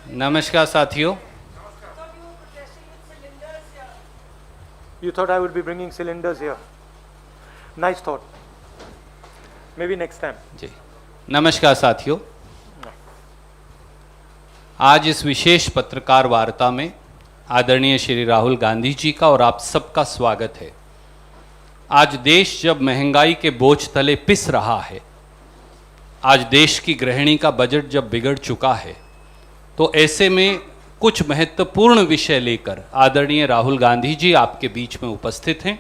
नमस्कार साथियों। You thought I would be bringing cylinders here. Nice thought. Maybe next time. जी नमस्कार साथियों। आज इस विशेष पत्रकार वार्ता में आदरणीय श्री राहुल गांधी जी का और आप सबका स्वागत है। आज देश जब महंगाई के बोझ तले पिस रहा है, आज देश की गृहिणी का बजट जब बिगड़ चुका है, तो ऐसे में कुछ महत्वपूर्ण विषय लेकर आदरणीय राहुल गांधी जी आपके बीच में उपस्थित हैं।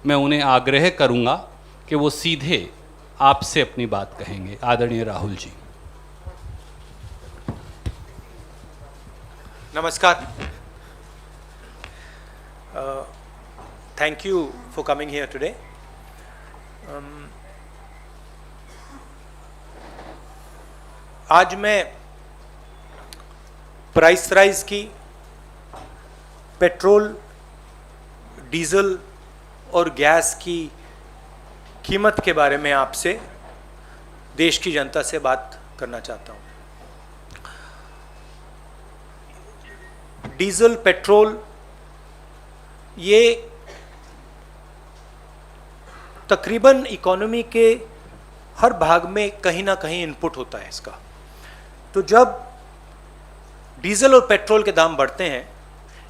मैं उन्हें आग्रह करूंगा कि वो सीधे आपसे अपनी बात कहेंगे। आदरणीय Rahul ji. Namaskar. Thank you for coming here today. आज मैं प्राइस राइज की, पेट्रोल, डीजल और गैस की कीमत के बारे में आपसे, देश की जनता से बात करना चाहता हूँ। डीजल, पेट्रोल ये तकरीबन इकोनॉमी के हर भाग में कहीं ना कहीं इनपुट होता है इसका। तो जब डीजल और पेट्रोल के दाम बढ़ते हैं,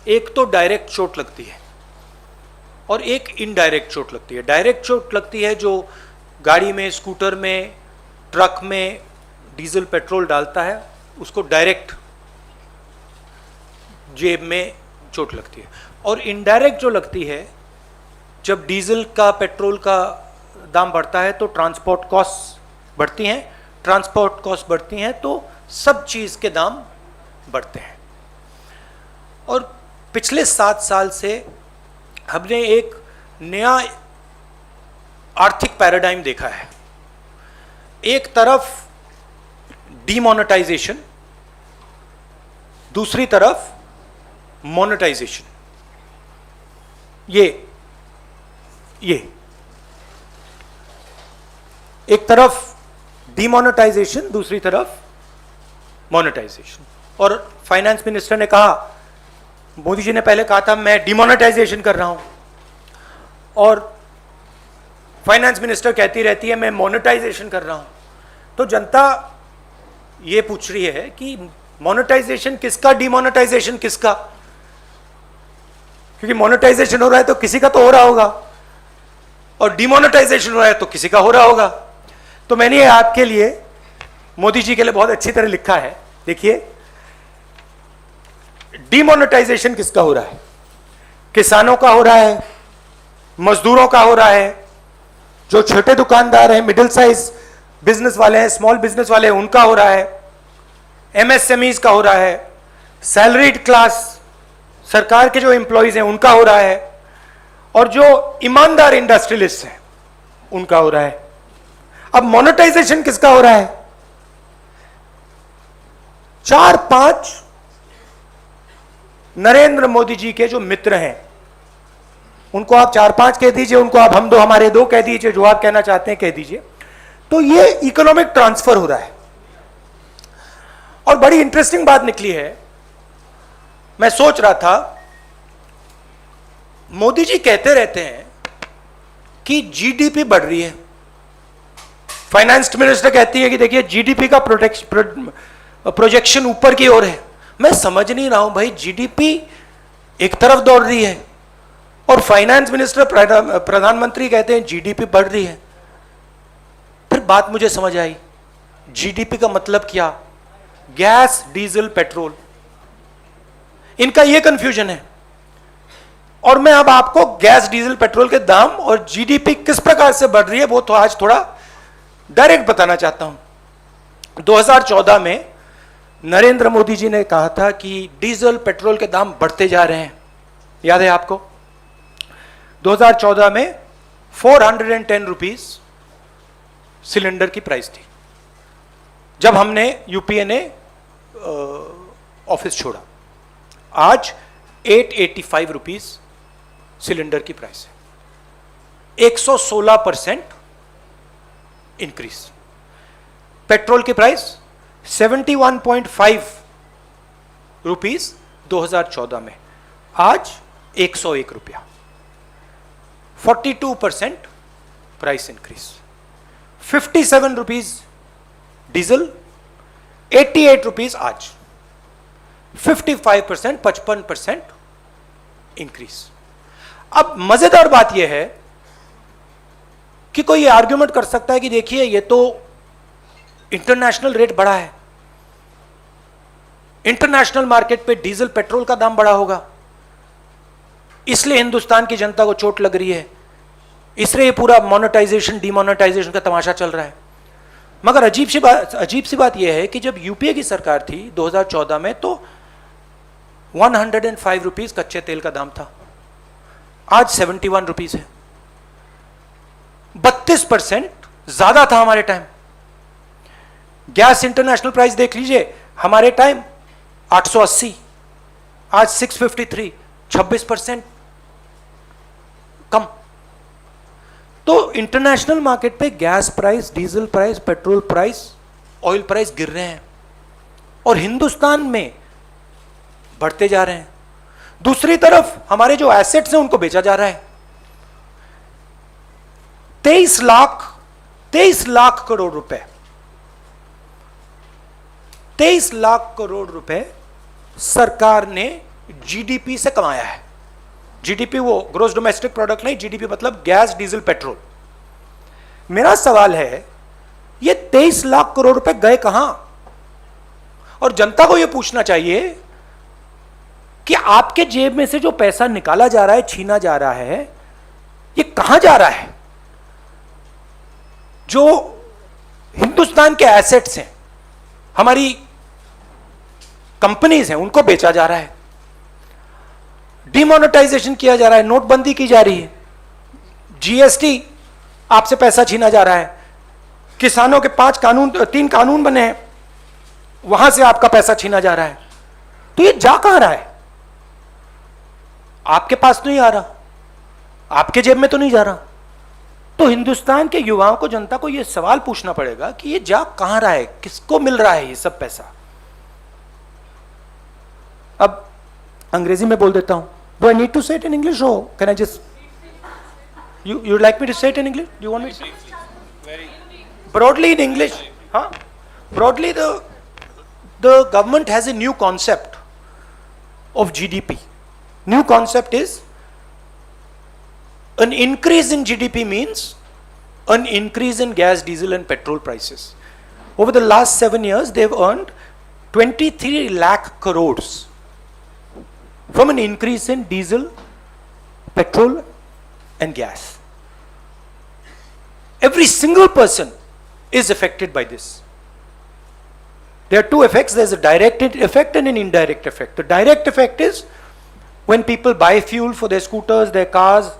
एक तो डायरेक्ट चोट लगती है और एक इनडायरेक्ट चोट लगती है। डायरेक्ट चोट लगती है जो गाड़ी में, स्कूटर में, ट्रक में डीजल पेट्रोल डालता है, उसको डायरेक्ट जेब में चोट लगती है। और इनडायरेक्ट जो लगती है, जब डीजल का, पेट्रोल का दाम बढ़ता है तो ट्रांसपोर्ट कॉस्ट बढ़ती हैं। ट्रांसपोर्ट कॉस्ट बढ़ती हैं तो सब चीज़ के दाम बढ़ते हैं। और पिछले 7 साल से हमने एक नया आर्थिक पैराडाइम देखा है। एक तरफ डीमोनेटाइजेशन, दूसरी तरफ मोनेटाइजेशन। ये एक तरफ डीमोनेटाइजेशन, दूसरी तरफ मोनेटाइजेशन। और फाइनेंस मिनिस्टर ने कहा, मोदी जी ने पहले कहा था मैं डिमोनेटाइजेशन कर रहा हूं, और फाइनेंस मिनिस्टर कहती रहती है मैं मोनेटाइजेशन कर रहा हूं। तो जनता ये पूछ रही है कि मोनेटाइजेशन किसका, डिमोनेटाइजेशन किसका? क्योंकि मोनेटाइजेशन हो रहा है तो किसी का तो हो रहा होगा, और डिमोनेटाइजेशन हो रहा है तो किसी का हो रहा होगा। तो मैंने ये आपके लिए, मोदी जी के लिए बहुत अच्छी तरह लिखा है। देखिए, डिमोनेटाइजेशन किसका हो रहा है? किसानों का हो रहा है, मजदूरों का हो रहा है, जो छोटे दुकानदार हैं, मिडिल साइज बिजनेस वाले हैं, स्मॉल बिजनेस वाले हैं, उनका हो रहा है, एमएसएमईज का हो रहा है, सैलरीड क्लास, सरकार के जो एम्प्लॉयज हैं उनका हो रहा है, और जो ईमानदार इंडस्ट्रियलिस्ट हैं उनका हो रहा है। अब मोनेटाइजेशन किसका हो रहा है? 4-5 नरेंद्र मोदी जी के जो मित्र हैं, उनको आप 4-5 कह दीजिए, उनको आप हम दो हमारे दो कह दीजिए, जो आप कहना चाहते हैं कह दीजिए। तो ये इकोनॉमिक ट्रांसफर हो रहा है। और बड़ी इंटरेस्टिंग बात निकली है। मैं सोच रहा था, मोदी जी कहते रहते हैं कि जीडीपी बढ़ रही है, फाइनेंस मिनिस्टर कहती है कि देखिए जीडीपी का प्रोजेक्शन ऊपर की ओर है। मैं समझ नहीं रहा हूं भाई, जीडीपी एक तरफ दौड़ रही है और फाइनेंस मिनिस्टर, प्रधानमंत्री कहते हैं जीडीपी बढ़ रही है। फिर बात मुझे समझ आई, जीडीपी का मतलब क्या? गैस, डीजल, पेट्रोल, इनका यह कंफ्यूजन है। और मैं अब आपको गैस, डीजल, पेट्रोल के दाम और जीडीपी किस प्रकार से बढ़ रही है वो तो आज थोड़ा डायरेक्ट बताना चाहता हूं। 2014 में नरेंद्र मोदी जी ने कहा था कि डीजल, पेट्रोल के दाम बढ़ते जा रहे हैं, याद है आपको? 2014 में 410 रुपीज सिलेंडर की प्राइस थी जब हमने, यूपीए ने ऑफिस छोड़ा। आज 885 रुपीज सिलेंडर की प्राइस है, 116% इंक्रीज। पेट्रोल की प्राइस 71.5 रुपीज 2014 में, आज 101 रुपया, 42% price increase. 57 rupees diesel, 88 rupees आज, 55%, 55% इंक्रीज। अब मजेदार बात यह है कि कोई ये आर्ग्यूमेंट कर सकता है कि देखिए ये तो इंटरनेशनल रेट बढ़ा है, इंटरनेशनल मार्केट पे डीजल पेट्रोल का दाम बढ़ा होगा, इसलिए हिंदुस्तान की जनता को चोट लग रही है, इसलिए ये पूरा मोनेटाइजेशन डिमोनेटाइजेशन का तमाशा चल रहा है। मगर अजीब सी बात यह है कि जब यूपीए की सरकार थी 2014 में, तो 105 रुपीज कच्चे तेल का दाम था, आज 71 रुपीज है, 32% ज्यादा था हमारे टाइम। गैस इंटरनेशनल प्राइस देख लीजिए, हमारे टाइम 880, आज 653, 26% कम। तो इंटरनेशनल मार्केट पे gas price, diesel price, petrol price, oil price गिर रहे हैं और हिंदुस्तान में बढ़ते जा रहे हैं। दूसरी तरफ हमारे जो एसेट्स हैं उनको बेचा जा रहा है। 23 लाख करोड़ रुपए, 23 लाख करोड़ रुपए सरकार ने जीडीपी से कमाया है। जीडीपी वो ग्रोस डोमेस्टिक प्रोडक्ट नहीं, जीडीपी मतलब गैस, डीजल, पेट्रोल। मेरा सवाल है, ये 23 लाख करोड़ रुपए गए कहां? और जनता को यह पूछना चाहिए कि आपके जेब में से जो पैसा निकाला जा रहा है, छीना जा रहा है, ये कहां जा रहा है? जो हिंदुस्तान के एसेट्स हैं, हमारी कंपनीज हैं, उनको बेचा जा रहा है, डिमोनेटाइजेशन किया जा रहा है, नोटबंदी की जा रही है, जीएसटी आपसे पैसा छीना जा रहा है, किसानों के 3 कानून बने हैं, वहां से आपका पैसा छीना जा रहा है। तो ये जा कहां रहा है? आपके पास तो नहीं आ रहा, आपके जेब में तो नहीं जा रहा। तो हिंदुस्तान के युवाओं को, जनता को यह सवाल पूछना पड़ेगा कि ये जा कहां रहा है, किसको मिल रहा है ये सब पैसा? अब अंग्रेजी में बोल देता हूं। Do I need to say it in English or can I just? You'd like me to say it in English? Do you want me to? Very broadly in English, huh? Broadly, the government has a new concept of GDP. New concept is an increase in GDP means an increase in gas, diesel, and petrol prices. Over the last 7 years, they've earned 23 lakh crores from an increase in diesel, petrol, and gas. Every single person is affected by this. There are two effects. There's a direct effect and an indirect effect. The direct effect is when people buy fuel for their scooters, their cars,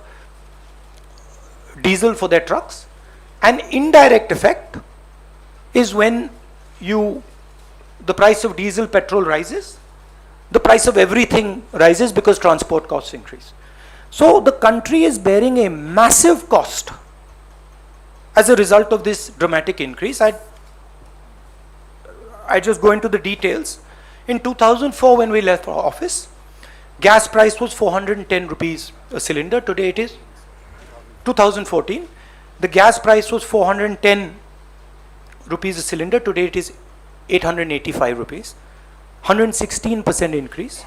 diesel for their trucks. An indirect effect is when the price of diesel, petrol rises, the price of everything rises because transport costs increase. So the country is bearing a massive cost as a result of this dramatic increase. I just go into the details. In 2004, when we left office, gas price was 410 rupees a cylinder. Today it is 2014. The gas price was 410 rupees a cylinder. Today it is 885 rupees. 116% increase.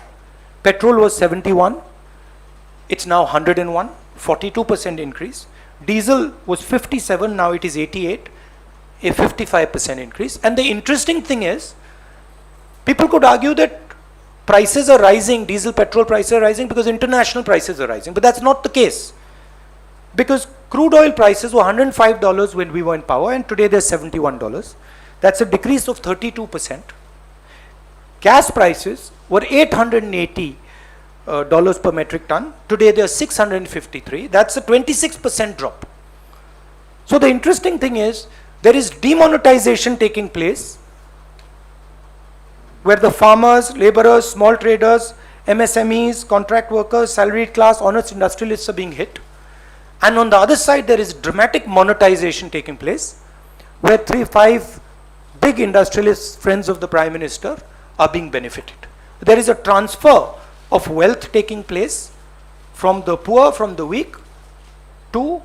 Petrol was 71. It's now 101. 42% increase. Diesel was 57. Now it is 88. A 55% increase. And the interesting thing is, people could argue that prices are rising, diesel, petrol prices are rising because international prices are rising. But that's not the case. Because crude oil prices were $105 when we were in power, and today they're $71. That's a decrease of 32%. Gas prices were $880 per metric ton. Today they are $653. That's a 26% drop. So the interesting thing is, there is demonetization taking place where the farmers, laborers, small traders, MSMEs, contract workers, salaried class, honest industrialists are being hit. And on the other side, there is dramatic monetization taking place where 3-5 big industrialists, friends of the Prime Minister, are being benefited. there is a transfer of wealth taking place from the poor, from the weak, to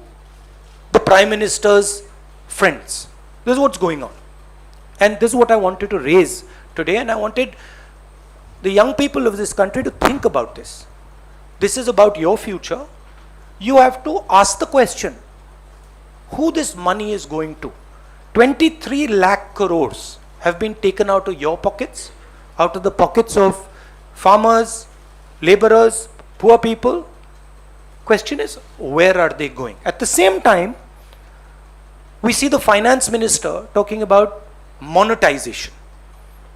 the Prime Minister's friends. This is what's going on. And this is what I wanted to raise today, and I wanted the young people of this country to think about this. This is about your future. You have to ask the question, who this money is going to. 23 lakh crores have been taken out of your pockets, out of the pockets of farmers, laborers, poor people. Question is, where are they going? At the same time, we see the finance minister talking about monetization,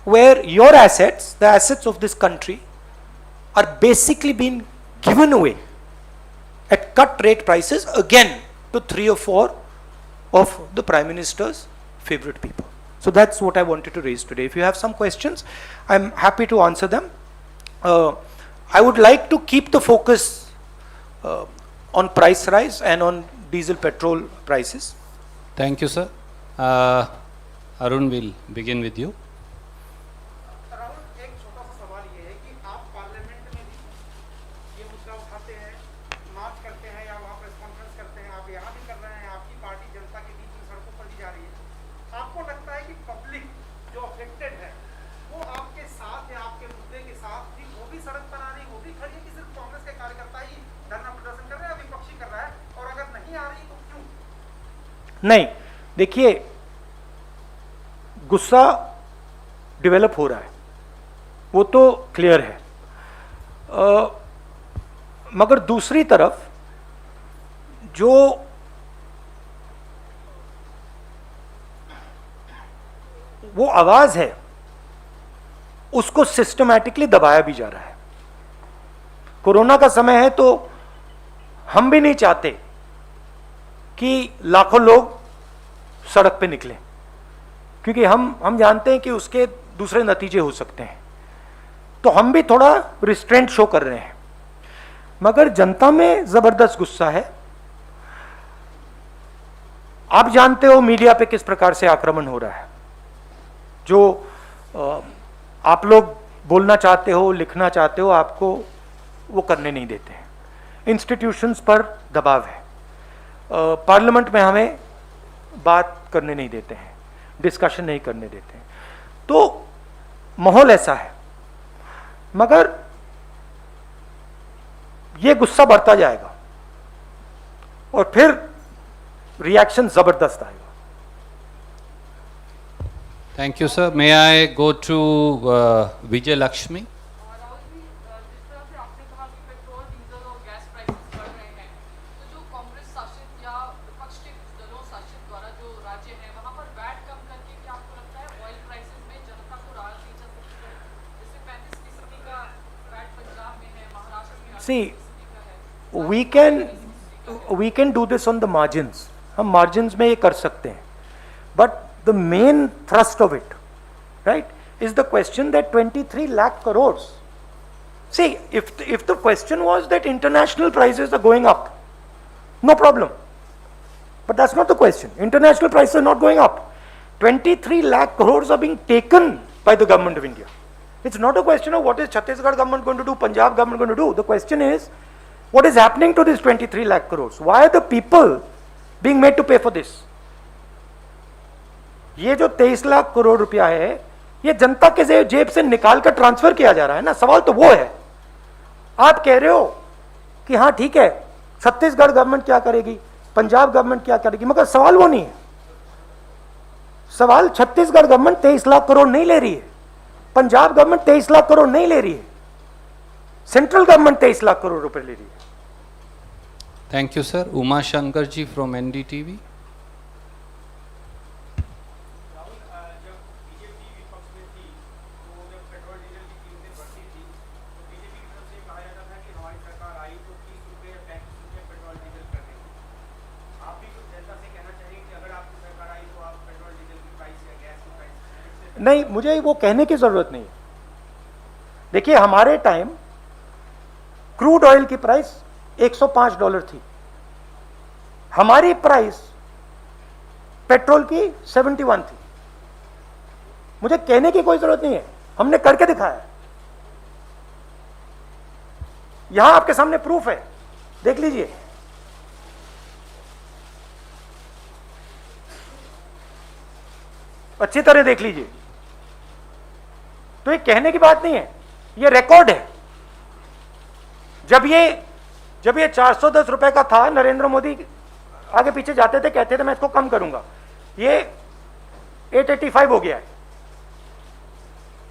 where your assets, the assets of this country, are basically being given away at cut rate prices again to 3 or 4 of the Prime Minister's favorite people. So that's what I wanted to raise today. If you have some questions, I'm happy to answer them. I would like to keep the focus on price rise and on diesel petrol prices. Thank you, sir. Arun will begin with you. Rahul, एक छोटा सा सवाल ये है कि आप parliament में भी ये मुद्दा उठाते हैं, मार्च करते हैं या वहाँ प्रेस कॉन्फ्रेंस करते हैं, आप यहाँ भी कर रहे हैं, आपकी पार्टी जनता के बीच में सड़कों पर भी जा रही है। आपको लगता है कि पब्लिक जो अफेक्टेड है वो आपके साथ या आपके मुद्दे के साथ भी वो भी सड़क पर आ रही, वो भी खड़ी है कि सिर्फ कांग्रेस के कार्यकर्ता ही धरना प्रदर्शन कर रहे हैं, विपक्षी कर रहा है, और अगर नहीं आ रही तो क्यों? नहीं, देखिए, गुस्सा डेवलप हो रहा है, वो तो क्लियर है। मगर दूसरी तरफ जो वो आवाज है उसको सिस्टमैटिकली दबाया भी जा रहा है। कोरोना का समय है तो हम भी नहीं चाहते कि लाखों लोग सड़क पे निकले, क्योंकि हम जानते हैं कि उसके दूसरे नतीजे हो सकते हैं, तो हम भी थोड़ा रिस्ट्रेंट शो कर रहे हैं। मगर जनता में जबरदस्त गुस्सा है। आप जानते हो मीडिया पे किस प्रकार से आक्रमण हो रहा है। जो आप लोग बोलना चाहते हो, लिखना चाहते हो, आपको वो करने नहीं देते हैं। इंस्टीट्यूशंस पर दबाव है। पार्लियामेंट में हमें बात करने नहीं देते हैं, डिस्कशन नहीं करने देते हैं। तो माहौल ऐसा है। मगर ये गुस्सा बढ़ता जाएगा और फिर रिएक्शन जबरदस्त आएगा। Thank you, sir. May I go to Vijay Lakshmi? Rahul ji, जिस तरह से आपने कहा कि पेट्रोल, डीजल और गैस प्राइसेस बढ़ रहे हैं, तो जो कांग्रेस शासित या विपक्ष के कुछ दलों शासित द्वारा जो राज्य है वहां पर वैट कम करके क्या आपको लगता है ऑयल प्राइसेस में जनता को राहत दी जा सकती है? जैसे 35% का वैट पंजाब में है, महाराष्ट्र में 8% का है। we can do this on the margins. हम margins में ये कर सकते हैं, but the main thrust of it, right, is the question that 23 lakh crores. See, if the question was that international prices are going up, no problem. But that's not the question. International prices are not going up. 23 lakh crores are being taken by the government of India. It's not a question of what is Chhattisgarh government going to do, Punjab government going to do. The question is, what is happening to this 23 lakh crores? Why are the people being made to pay for this? ये जो 23 लाख करोड़ रुपया है, ये जनता के जेब से निकाल कर ट्रांसफर किया जा रहा है ना। सवाल तो वो है। आप कह रहे हो कि हाँ ठीक है, छत्तीसगढ़ गवर्नमेंट क्या करेगी, पंजाब गवर्नमेंट क्या करेगी, मगर सवाल वो नहीं है। सवाल छत्तीसगढ़ गवर्नमेंट 23 लाख करोड़ नहीं ले रही है, पंजाब गवर्नमेंट 23 लाख करोड़ नहीं ले रही है, सेंट्रल गवर्नमेंट 23 लाख करोड़ रुपए ले रही है। Thank you, sir. Uma Shankar ji from NDTV. नहीं, मुझे वो कहने की जरूरत नहीं। देखिए, हमारे टाइम क्रूड ऑयल की प्राइस $105 थी, हमारी प्राइस पेट्रोल की 71 थी। मुझे कहने की कोई जरूरत नहीं है, हमने करके दिखाया। यहां आपके सामने प्रूफ है, देख लीजिए। अच्छी तरह देख लीजिए। तो ये कहने की बात नहीं है, ये रिकॉर्ड है। जब ये 410 रुपए का था, नरेंद्र मोदी आगे पीछे जाते थे, कहते थे मैं इसको कम करूंगा, ये 885 हो गया है।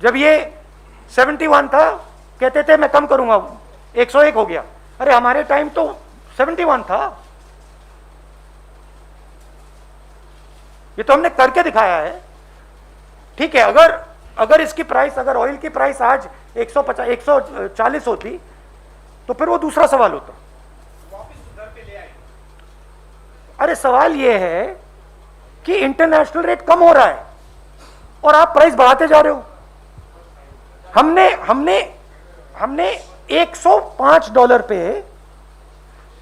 जब ये 71 था, कहते थे मैं कम करूंगा, 101 हो गया। अरे हमारे टाइम तो 71 था। ये तो हमने करके दिखाया है। ठीक है, अगर इसकी प्राइस, अगर ऑयल की प्राइस आज 150 140 होती तो फिर वो दूसरा सवाल होता। अरे सवाल ये है कि इंटरनेशनल रेट कम हो रहा है और आप प्राइस बढ़ाते जा रहे हो। हमने $105 पे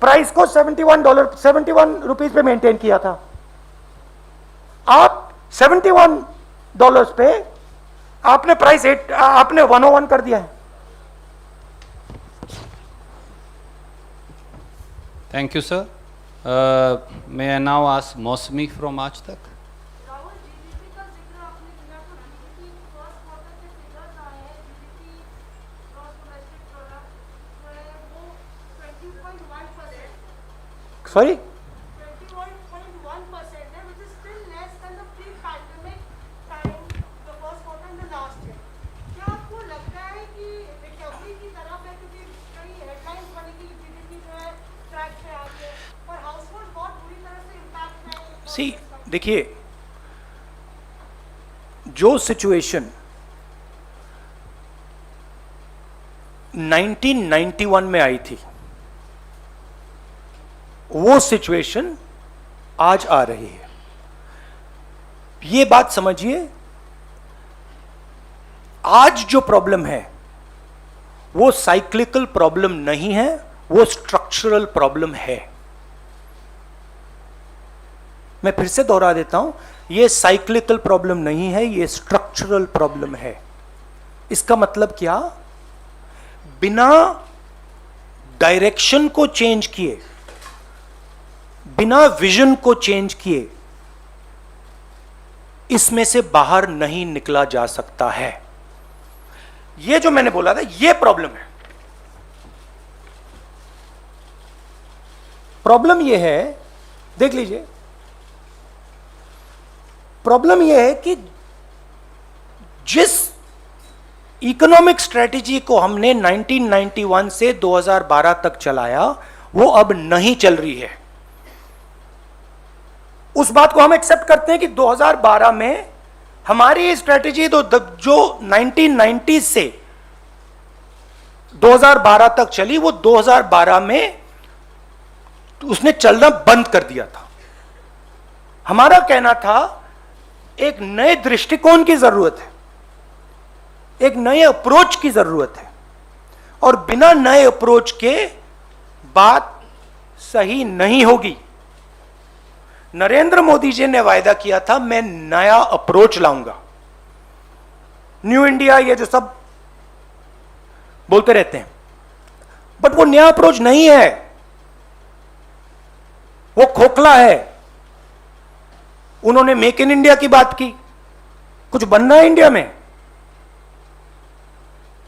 प्राइस को $71 पे मेंटेन किया था। आप $71 पे आपने प्राइस आपने 101 कर दिया है। Thank you sir. May I now ask मौसमी फ्रॉम आज तक। राहुल, जीडीपी का जिक्र आपने किया था ना, कि फर्स्ट क्वार्टर के फिगर्स आए हैं, जीडीपी ग्रॉस डोमेस्टिक प्रोडक्ट वो 20.1%, सॉरी, 21.1% है, which is still less than the pre-pandemic time, the first quarter in the last year. क्या आपको लगता है कि रिकवरी की तरफ है, क्योंकि कई हेडलाइंस बनी कि जीडीपी जो है ट्रैक पे आ गई है, पर हाउसहोल्ड बहुत बुरी तरह से इम्पैक्ट है। सी देखिए, जो सिचुएशन 1991 में आई थी, वो सिचुएशन आज आ रही है। ये बात समझिए, आज जो प्रॉब्लम है वो साइक्लिकल प्रॉब्लम नहीं है, वो स्ट्रक्चरल प्रॉब्लम है। मैं फिर से दोहरा देता हूं, ये साइक्लिकल प्रॉब्लम नहीं है, ये स्ट्रक्चरल प्रॉब्लम है। इसका मतलब क्या? बिना डायरेक्शन को चेंज किए, बिना विजन को चेंज किए, इसमें से बाहर नहीं निकला जा सकता है। ये जो मैंने बोला था, ये प्रॉब्लम है। प्रॉब्लम ये है, देख लीजिए, प्रॉब्लम यह है कि जिस इकोनॉमिक स्ट्रेटेजी को हमने 1991 से 2012 तक चलाया, वो अब नहीं चल रही है। उस बात को हम एक्सेप्ट करते हैं कि 2012 में हमारी स्ट्रेटेजी तो जो 1990 से 2012 तक चली, वो 2012 में उसने चलना बंद कर दिया था। हमारा कहना था एक नए दृष्टिकोण की जरूरत है, एक नए अप्रोच की जरूरत है, और बिना नए अप्रोच के बात सही नहीं होगी। नरेंद्र मोदी जी ने वायदा किया था, मैं नया अप्रोच लाऊंगा, न्यू इंडिया, ये जो सब बोलते रहते हैं, बट वो नया अप्रोच नहीं है, वो खोखला है। उन्होंने मेक इन इंडिया की बात की, कुछ बनना है इंडिया में।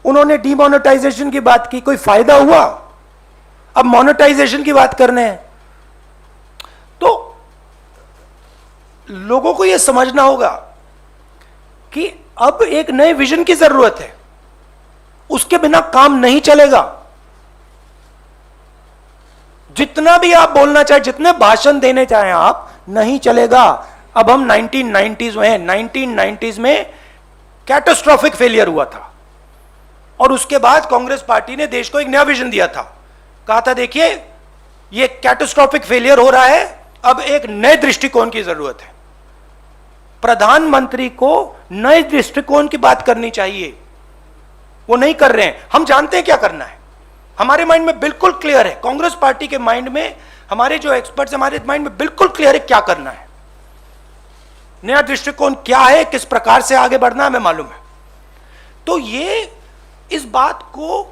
उन्होंने डीमोनेटाइजेशन की बात की, कोई फायदा हुआ? अब मोनेटाइजेशन की बात करने हैं। तो लोगों को यह समझना होगा कि अब एक नए विजन की जरूरत है, उसके बिना काम नहीं चलेगा। जितना भी आप बोलना चाहे, जितने भाषण देने चाहें आप, नहीं चलेगा। अब हम 1990s में हैं। 1990s में कैटास्ट्रॉफिक फेलियर हुआ था, और उसके बाद कांग्रेस पार्टी ने देश को एक नया विजन दिया था। कहा था देखिए, ये कैटास्ट्रॉफिक फेलियर हो रहा है, अब एक नए दृष्टिकोण की जरूरत है। प्रधानमंत्री को नए दृष्टिकोण की बात करनी चाहिए, वो नहीं कर रहे हैं। हम जानते हैं क्या करना है, हमारे माइंड में बिल्कुल क्लियर है। कांग्रेस पार्टी के माइंड में, हमारे जो एक्सपर्ट्स, हमारे माइंड में बिल्कुल क्लियर है क्या करना है, नया दृष्टिकोण क्या है, किस प्रकार से आगे बढ़ना है, हमें मालूम है। तो ये इस बात को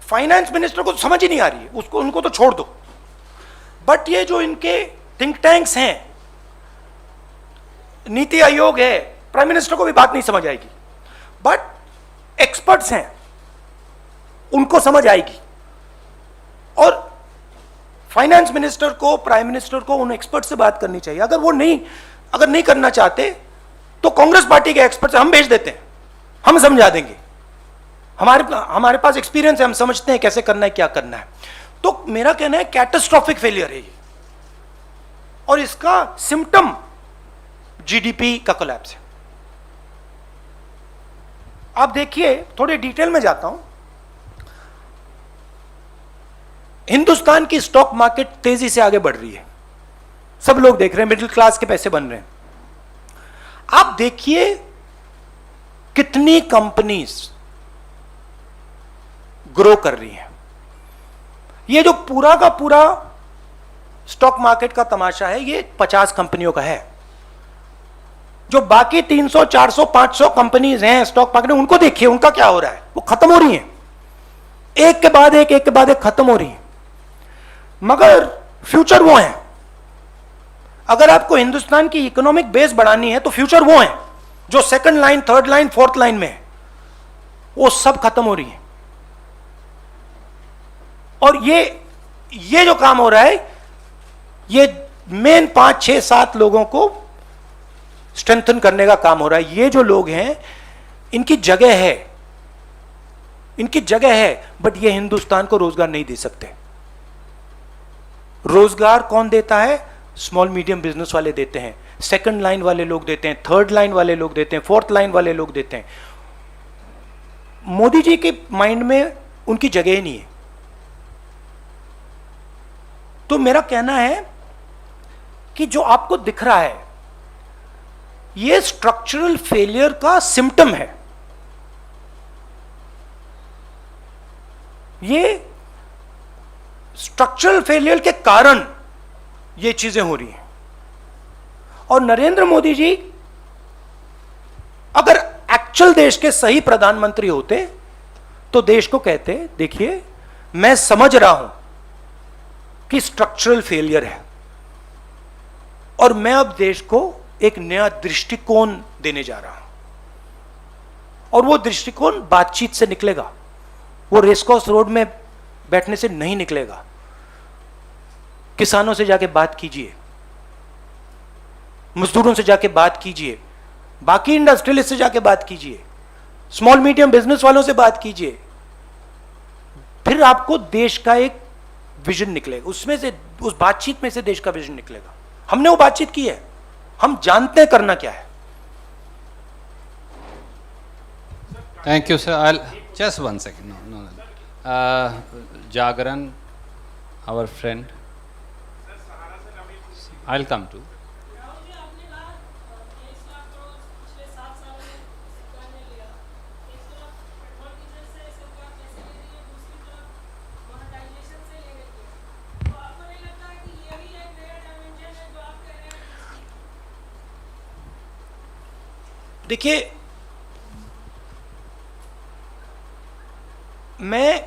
फाइनेंस मिनिस्टर को तो समझ ही नहीं आ रही है, उसको उनको तो छोड़ दो। बट ये जो इनके थिंक टैंक्स हैं, नीति आयोग है, प्राइम मिनिस्टर को भी बात नहीं समझ आएगी, बट एक्सपर्ट्स हैं, उनको समझ आएगी। और फाइनेंस मिनिस्टर को, प्राइम मिनिस्टर को उन एक्सपर्ट से बात करनी चाहिए। अगर नहीं करना चाहते तो कांग्रेस पार्टी के एक्सपर्ट हम भेज देते हैं, हम समझा देंगे। हमारे पास एक्सपीरियंस है, हम समझते हैं कैसे करना है, क्या करना है। तो मेरा कहना है कैटास्ट्रोफिक फेलियर है ये, और इसका सिम्टम जीडीपी का कोलैप्स है। आप देखिए, थोड़े डिटेल में जाता हूं। हिंदुस्तान की स्टॉक मार्केट तेजी से आगे बढ़ रही है, सब लोग देख रहे हैं, मिडिल क्लास के पैसे बन रहे हैं। आप देखिए कितनी कंपनीज ग्रो कर रही हैं। ये जो पूरा का पूरा स्टॉक मार्केट का तमाशा है, ये 50 कंपनियों का है। जो बाकी 300, 400, 500 कंपनीज हैं स्टॉक मार्केट में, उनको देखिए उनका क्या हो रहा है। वो खत्म हो रही हैं, एक के बाद एक खत्म हो रही हैं। मगर फ्यूचर वो हैं। अगर आपको हिंदुस्तान की इकोनॉमिक बेस बढ़ानी है तो फ्यूचर वो हैं जो second line, third line, fourth line में है, वो सब खत्म हो रही है। और ये जो काम हो रहा है, ये मेन 5, 6, 7 लोगों को स्ट्रेंथन करने का काम हो रहा है। ये जो लोग हैं, इनकी जगह है, बट ये हिंदुस्तान को रोजगार नहीं दे सकते। रोजगार कौन देता है? स्मॉल मीडियम बिजनेस वाले देते हैं, सेकंड लाइन वाले लोग देते हैं, थर्ड लाइन वाले लोग देते हैं, फोर्थ लाइन वाले लोग देते हैं। मोदी जी के माइंड में उनकी जगह ही नहीं है। तो मेरा कहना है कि जो आपको दिख रहा है, ये स्ट्रक्चरल फेलियर का सिम्टम है। ये स्ट्रक्चरल फेलियर के कारण ये चीजें हो रही हैं। और नरेंद्र मोदी जी अगर एक्चुअल देश के सही प्रधानमंत्री होते तो देश को कहते, देखिए मैं समझ रहा हूं कि स्ट्रक्चरल फेलियर है, और मैं अब देश को एक नया दृष्टिकोण देने जा रहा हूं। और वो दृष्टिकोण बातचीत से निकलेगा, वो रेसकोर्स रोड में बैठने से नहीं निकलेगा। किसानों से जाके बात कीजिए, मजदूरों से जाके बात कीजिए, बाकी इंडस्ट्रियलिस्ट से जाके बात कीजिए, स्मॉल मीडियम बिजनेस वालों से बात कीजिए। फिर आपको देश का एक विजन निकलेगा, उसमें से, उस बातचीत में से देश का विजन निकलेगा। हमने वो बातचीत की है, हम जानते हैं करना क्या है। Thank you, sir. Just one second. No. Jagran, our friend. I'll come to. देखिए, मैं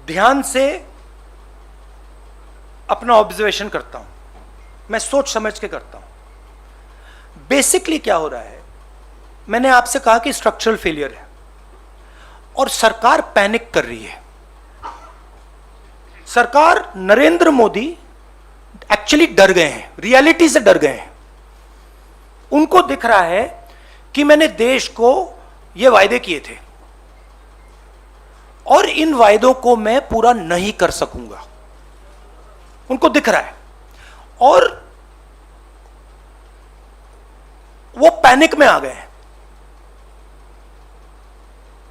ध्यान से अपना ऑब्जर्वेशन करता हूं, मैं सोच समझ के करता हूं। बेसिकली क्या हो रहा है, मैंने आपसे कहा कि स्ट्रक्चरल फेलियर है और सरकार पैनिक कर रही है। सरकार, नरेंद्र मोदी एक्चुअली डर गए हैं, रियलिटी से डर गए हैं। उनको दिख रहा है कि मैंने देश को ये वायदे किए थे और इन वायदों को मैं पूरा नहीं कर सकूंगा, उनको दिख रहा है। और वो पैनिक में आ गए हैं,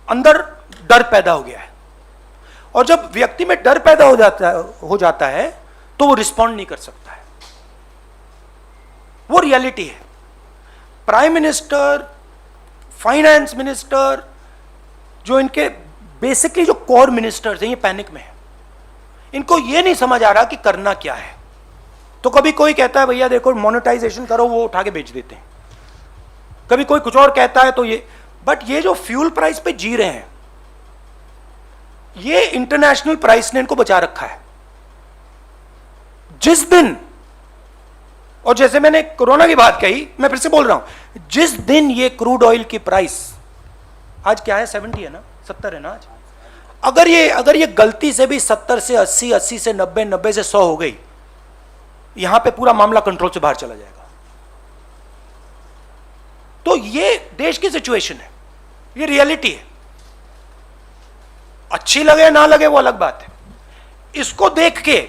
अंदर डर पैदा हो गया है। और जब व्यक्ति में डर पैदा हो जाता है तो वो रिस्पॉन्ड नहीं कर सकता है, वो रियलिटी है। प्राइम मिनिस्टर, फाइनेंस मिनिस्टर, जो इनके बेसिकली जो कोर मिनिस्टर्स हैं, ये पैनिक में है। इनको ये नहीं समझ आ रहा कि करना क्या है। तो कभी कोई कहता है भैया देखो मोनेटाइजेशन करो, वो उठा के बेच देते हैं। कभी कोई कुछ और कहता है तो ये, बट ये जो फ्यूल प्राइस पे जी रहे हैं, ये इंटरनेशनल प्राइस ने इनको बचा रखा है। जिस दिन, और जैसे मैंने कोरोना की बात कही, मैं फिर से बोल रहा हूं, जिस दिन ये क्रूड ऑयल की प्राइस, आज क्या है 70 है ना, 70 है ना आज, अगर ये गलती से भी 70 से 80, 80 से 90, 90 से 100 हो गई, यहां पे पूरा मामला कंट्रोल से बाहर चला जाएगा। तो ये देश की सिचुएशन है, ये रियलिटी है। अच्छी लगे ना लगे वो अलग बात है। इसको देख के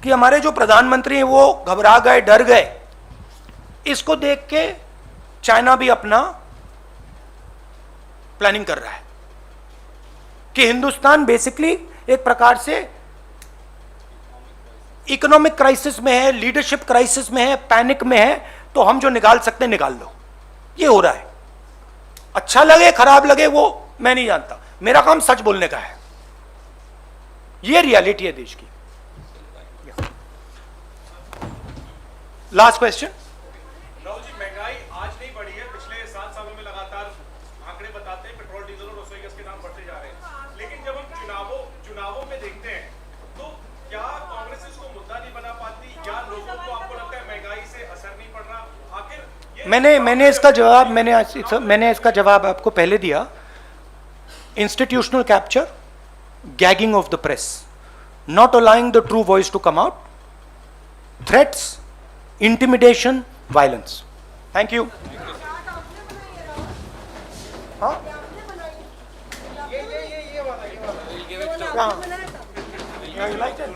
कि हमारे जो प्रधानमंत्री हैं वो घबरा गए, डर गए, इसको देख के चाइना भी अपना प्लानिंग कर रहा है कि हिंदुस्तान बेसिकली एक प्रकार से इकोनॉमिक क्राइसिस में है, लीडरशिप क्राइसिस में है, पैनिक में है, तो हम जो निकाल सकते हैं निकाल लो। ये हो रहा है। अच्छा लगे खराब लगे वो मैं नहीं जानता, मेरा काम सच बोलने का है। ये रियलिटी है देश की। Last question. राहुल जी, महंगाई आज नहीं बढ़ी है, पिछले 7 सालों में लगातार आंकड़े बताते हैं पेट्रोल, डीजल और रसोई गैस के दाम बढ़ते जा रहे हैं। लेकिन जब हम चुनावों में देखते हैं तो क्या कांग्रेस इसको मुद्दा नहीं बना पाती, या लोगों को आपको लगता है महंगाई से असर नहीं पड़ रहा? आखिर मैंने इसका जवाब आपको पहले दिया। Institutional capture, gagging of the press, not allowing the true voice to come out, threats, intimidation, violence. Thank you. हाँ, you liked it?